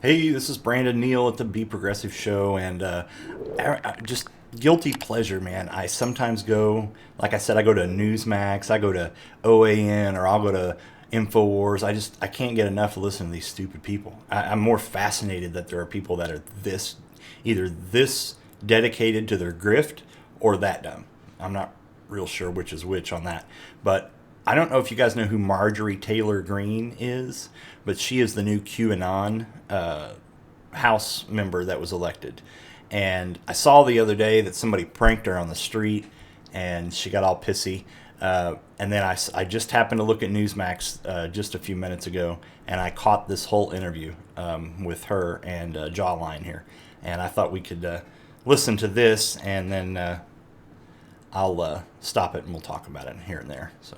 Hey, this is Brandon Neal at the Be Progressive Show, and just guilty pleasure, man. I sometimes go, like I said, I go to Newsmax, I go to OAN, or I'll go to Infowars. I can't get enough of listening to these stupid people. I'm more fascinated that there are people that are either this dedicated to their grift or that dumb. I'm not real sure which is which on that, but I don't know if you guys know who Marjorie Taylor Greene is, but she is the new QAnon House member that was elected. And I saw the other day that somebody pranked her on the street, and she got all pissy. And then I just happened to look at Newsmax just a few minutes ago, and I caught this whole interview with her and Jawline here. And I thought we could listen to this, and then I'll stop it and we'll talk about it here and there. So.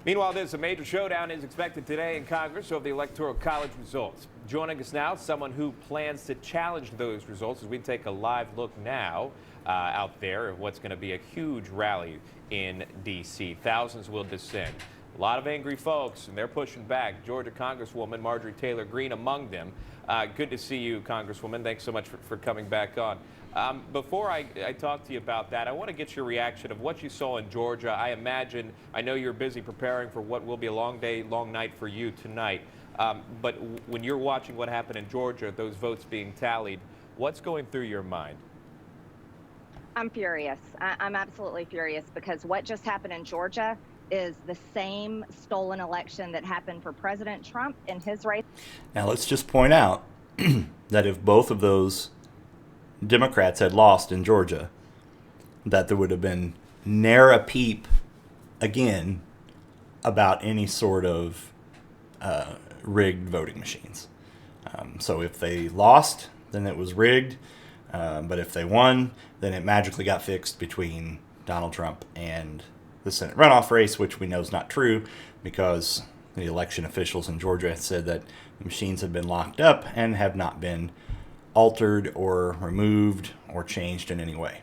Meanwhile, there's a major showdown is expected today in Congress over the Electoral College results. Joining us now, someone who plans to challenge those results as we take a live look now out there at what's going to be a huge rally in D.C. Thousands will descend. A lot of angry folks, and they're pushing back. Georgia Congresswoman Marjorie Taylor Greene among them. Good to see you, Congresswoman. Thanks so much for coming back on. Before I talk to you about that, I want to get your reaction of what you saw in Georgia. I know you're busy preparing for what will be a long day, long night for you tonight. But when you're watching what happened in Georgia, those votes being tallied, what's going through your mind? I'm furious. I'm absolutely furious because what just happened in Georgia is the same stolen election that happened for President Trump in his race. Now, let's just point out that if both of those Democrats had lost in Georgia, that there would have been ne'er a peep again about any sort of rigged voting machines. So if they lost, then it was rigged. But if they won, then it magically got fixed between Donald Trump and the Senate runoff race, which we know is not true because the election officials in Georgia had said that the machines had been locked up and have not been altered or removed or changed in any way.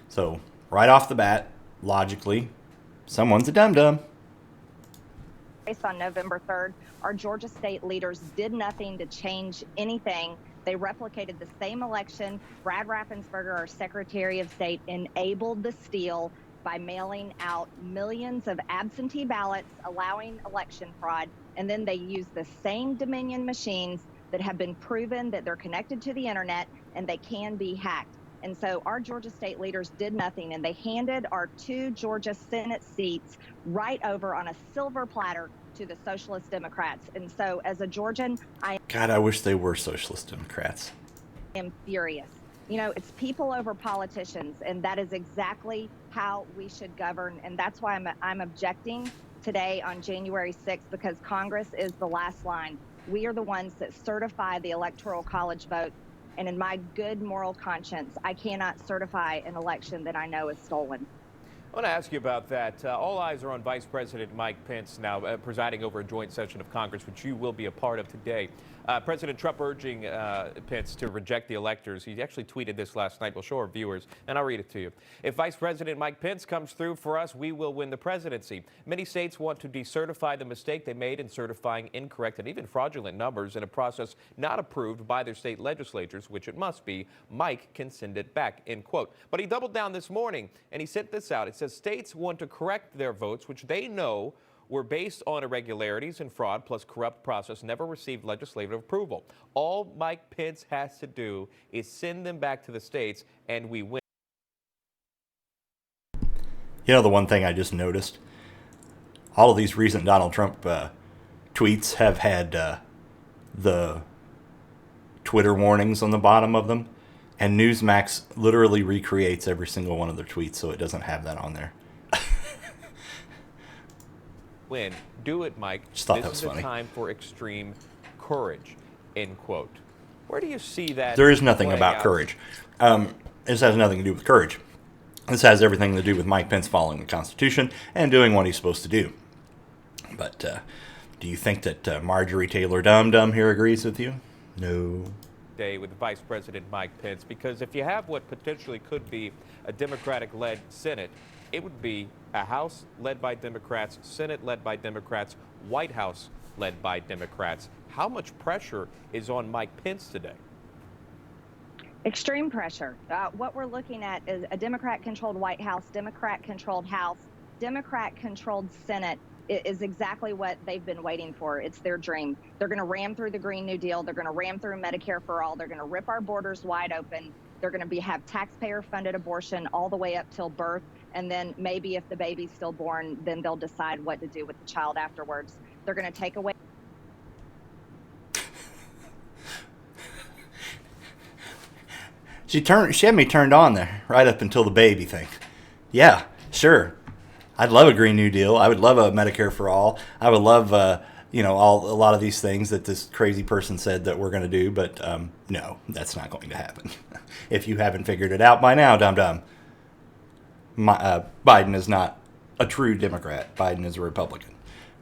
So right off the bat, logically, someone's a dum-dum. Based on November 3rd, our Georgia state leaders did nothing to change anything. They replicated the same election. Brad Raffensperger, our Secretary of State, enabled the steal by mailing out millions of absentee ballots, allowing election fraud, and then they used the same Dominion machines that have been proven that they're connected to the internet and they can be hacked. And so our Georgia state leaders did nothing, and they handed our 2 Georgia Senate seats right over on a silver platter to the Socialist Democrats. And so as a Georgian, God, I wish they were Socialist Democrats. am furious. You know, it's people over politicians, and that is exactly how we should govern. And that's why I'm objecting today on January 6th, because Congress is the last line. We are the ones that certify the Electoral College vote. And in my good moral conscience, I cannot certify an election that I know is stolen. I want to ask you about that. All eyes are on Vice President Mike Pence now presiding over a joint session of Congress, which you will be a part of today. President Trump urging Pence to reject the electors. He actually tweeted this last night. We'll show our viewers, and I'll read it to you. If Vice President Mike Pence comes through for us, we will win the presidency. Many states want to decertify the mistake they made in certifying incorrect and even fraudulent numbers in a process not approved by their state legislatures, which it must be. Mike can send it back, end quote. But he doubled down this morning, and he sent this out. It says states want to correct their votes, which they know were based on irregularities and fraud plus corrupt process, never received legislative approval. All Mike Pence has to do is send them back to the states, and we win. You know, the one thing I just noticed, all of these recent Donald Trump tweets have had the Twitter warnings on the bottom of them, and Newsmax literally recreates every single one of their tweets, so it doesn't have that on there. Win. Do it, Mike. Just thought that was This is funny. a time for extreme courage, end quote. Where do you see that? There is nothing playing about out? courage. This has nothing to do with courage. This has everything to do with Mike Pence following the Constitution and doing what he's supposed to do. But do you think that Marjorie Taylor Dum here agrees with you? No. Day with Vice President Mike Pence, because if you have what potentially could be a Democratic-led Senate, it would be a House led by Democrats, Senate led by Democrats, White House led by Democrats. How much pressure is on Mike Pence today? Extreme pressure. What we're looking at is a Democrat-controlled White House, Democrat-controlled House, Democrat-controlled Senate is exactly what they've been waiting for. It's their dream. They're going to ram through the Green New Deal. They're going to ram through Medicare for all. They're going to rip our borders wide open. They're going to have taxpayer-funded abortion all the way up till birth. And then maybe if the baby's still born, then they'll decide what to do with the child afterwards. They're going to take away. She had me turned on there right up until the baby thing. Yeah, sure. I'd love a Green New Deal. I would love a Medicare for all. I would love, a lot of these things that this crazy person said that we're going to do. But no, that's not going to happen. If you haven't figured it out by now, dum-dum, Biden is not a true Democrat. Biden is a Republican.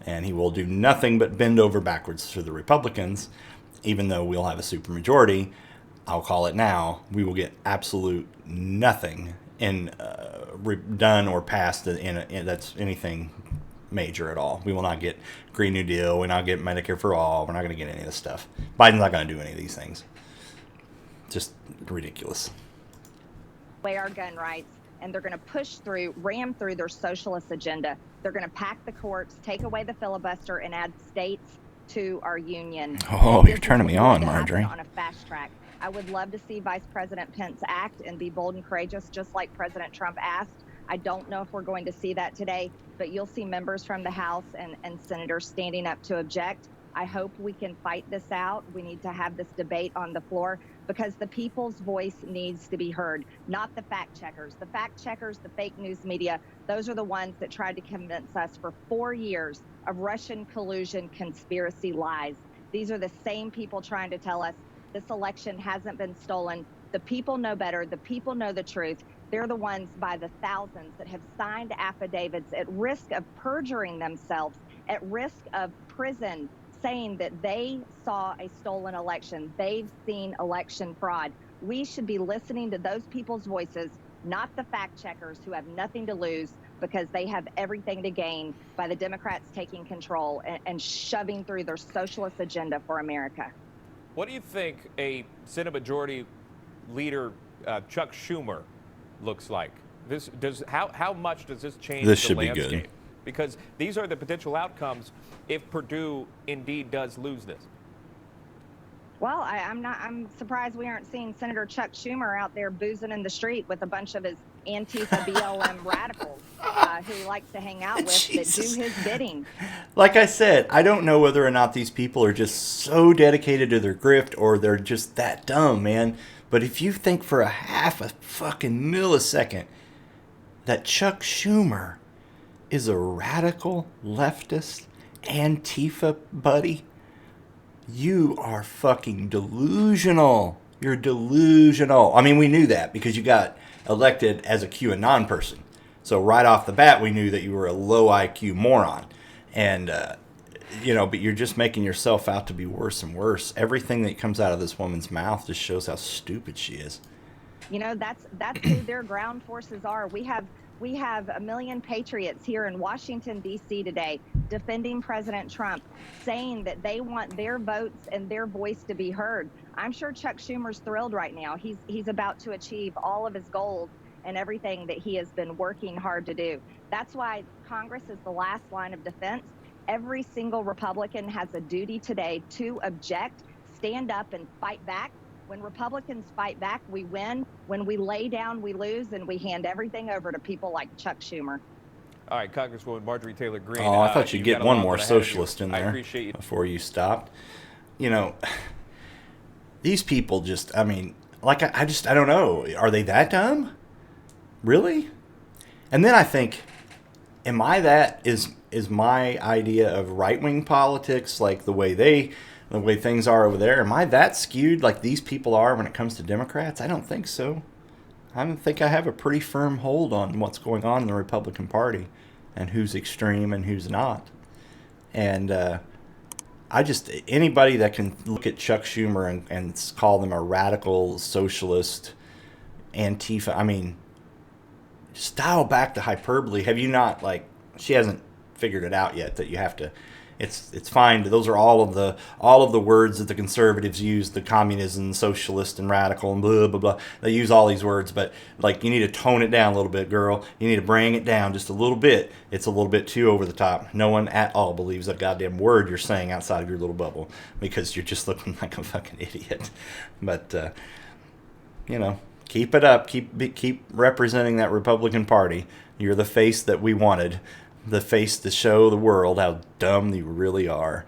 And he will do nothing but bend over backwards for the Republicans, even though we'll have a supermajority. I'll call it now. We will get absolute nothing done or passed that's anything major at all. We will not get Green New Deal. We're not get Medicare for all. We're not going to get any of this stuff. Biden's not going to do any of these things. Just ridiculous. Away our gun rights, and they're going to ram through their socialist agenda. They're going to pack the courts, take away the filibuster, and add states to our union. Oh, you're turning me on, Marjorie. On a fast track. I would love to see Vice President Pence act and be bold and courageous, just like President Trump asked. I don't know if we're going to see that today, but you'll see members from the House and senators standing up to object. I hope we can fight this out. We need to have this debate on the floor because the people's voice needs to be heard, not the fact checkers. The fact checkers, the fake news media, those are the ones that tried to convince us for 4 years of Russian collusion conspiracy lies. These are the same people trying to tell us this election hasn't been stolen. The people know better. The people know the truth. They're the ones by the thousands that have signed affidavits at risk of perjuring themselves, at risk of prison, saying that they saw a stolen election. They've seen election fraud. We should be listening to those people's voices, not the fact checkers who have nothing to lose because they have everything to gain by the Democrats taking control and shoving through their socialist agenda for America. What do you think a Senate Majority Leader Chuck Schumer looks like? How much does this change this the should landscape? Be good. Because these are the potential outcomes if Purdue indeed does lose this. Well, I'm surprised we aren't seeing Senator Chuck Schumer out there boozing in the street with a bunch of his Antifa BLM radicals who he likes to hang out with that do his bidding. Like I said, I don't know whether or not these people are just so dedicated to their grift or they're just that dumb, man. But if you think for a half a fucking millisecond that Chuck Schumer is a radical leftist Antifa buddy, you are fucking delusional. You're delusional. I mean, we knew that because you got elected as a QAnon person. So right off the bat, we knew that you were a low IQ moron. And, but you're just making yourself out to be worse and worse. Everything that comes out of this woman's mouth just shows how stupid she is. That's who their ground forces are. We have a million patriots here in Washington, D.C. today defending President Trump, saying that they want their votes and their voice to be heard. I'm sure Chuck Schumer's thrilled right now. He's about to achieve all of his goals and everything that he has been working hard to do. That's why Congress is the last line of defense. Every single Republican has a duty today to object, stand up, and fight back. When Republicans fight back, we win. When we lay down, we lose, and we hand everything over to people like Chuck Schumer. All right, Congresswoman Marjorie Taylor Greene. Oh, I thought you'd get one more socialist in there. I appreciate you. Before you stopped. These people just, I don't know. Are they that dumb? Really? And then I think, is my idea of right-wing politics, like the way things are over there, am I that skewed like these people are when it comes to Democrats? I don't think so. I think I have a pretty firm hold on what's going on in the Republican Party and who's extreme and who's not. And anybody that can look at Chuck Schumer and call them a radical socialist Antifa, just dial back the hyperbole. Have you not, she hasn't figured it out yet that you have to It's fine. Those are all of the words that the conservatives use, the communism, socialist, and radical, and blah blah blah. They use all these words, but like you need to tone it down a little bit, girl. You need to bring it down just a little bit. It's a little bit too over the top. No one at all believes a goddamn word you're saying outside of your little bubble because you're just looking like a fucking idiot. But keep it up. Keep representing that Republican Party. You're the face that we wanted. The face to show the world how dumb you really are.